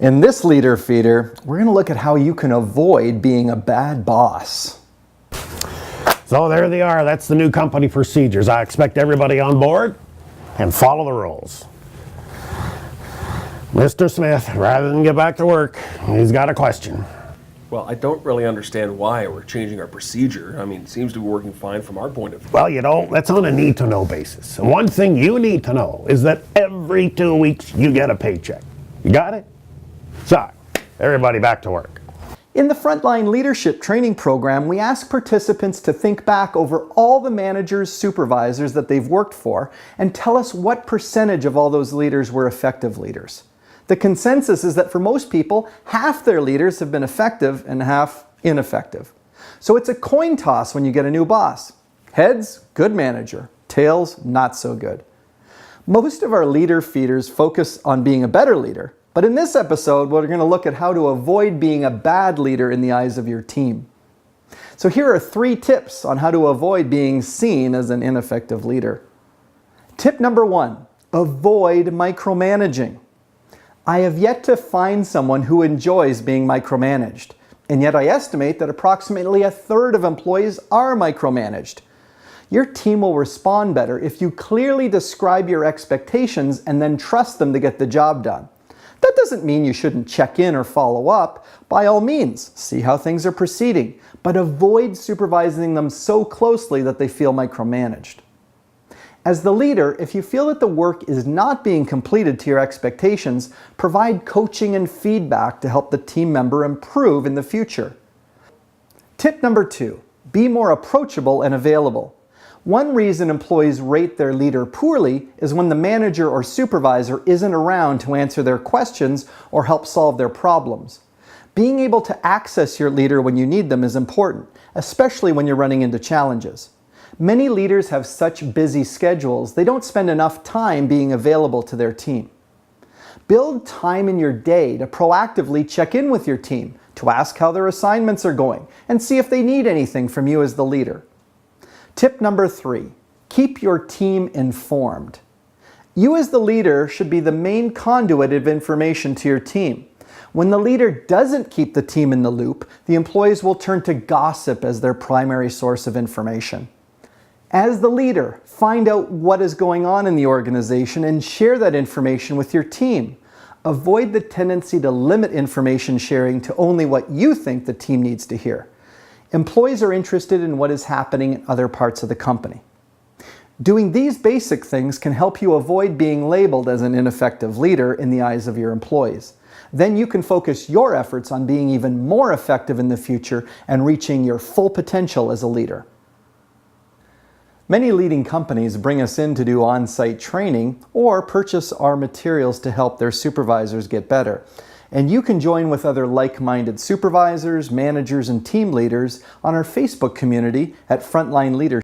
In this leader feeder, we're going to look at how you can avoid being a bad boss. So there they are. That's the new company procedures. I expect everybody on board and follow the rules. Mr. Smith, rather than get back to work, he's got a question. Well, I don't really understand why we're changing our procedure. I mean, it seems to be working fine from our point of view. Well, that's on a need-to-know basis. And one thing you need to know is that every 2 weeks you get a paycheck. You got it? So, everybody back to work. In the Frontline Leadership Training Program, we ask participants to think back over all the managers, supervisors that they've worked for and tell us what percentage of all those leaders were effective leaders. The consensus is that for most people, half their leaders have been effective and half ineffective. So it's a coin toss when you get a new boss. Heads, good manager. Tails, not so good. Most of our leader feeders focus on being a better leader, but in this episode, we're going to look at how to avoid being a bad leader in the eyes of your team. So here are 3 tips on how to avoid being seen as an ineffective leader. Tip number 1, avoid micromanaging. I have yet to find someone who enjoys being micromanaged, and yet I estimate that approximately 1/3 of employees are micromanaged. Your team will respond better if you clearly describe your expectations and then trust them to get the job done. That doesn't mean you shouldn't check in or follow up. By all means, see how things are proceeding, but avoid supervising them so closely that they feel micromanaged. As the leader, if you feel that the work is not being completed to your expectations, provide coaching and feedback to help the team member improve in the future. Tip number 2, be more approachable and available. One reason employees rate their leader poorly is when the manager or supervisor isn't around to answer their questions or help solve their problems. Being able to access your leader when you need them is important, especially when you're running into challenges. Many leaders have such busy schedules, they don't spend enough time being available to their team. Build time in your day to proactively check in with your team, to ask how their assignments are going, and see if they need anything from you as the leader. Tip number 3, keep your team informed. You as the leader should be the main conduit of information to your team. When the leader doesn't keep the team in the loop, the employees will turn to gossip as their primary source of information. As the leader, find out what is going on in the organization and share that information with your team. Avoid the tendency to limit information sharing to only what you think the team needs to hear. Employees are interested in what is happening in other parts of the company. Doing these basic things can help you avoid being labeled as an ineffective leader in the eyes of your employees. Then you can focus your efforts on being even more effective in the future and reaching your full potential as a leader. Many leading companies bring us in to do on-site training or purchase our materials to help their supervisors get better. And you can join with other like-minded supervisors, managers, and team leaders on our Facebook community at Frontline Leadership.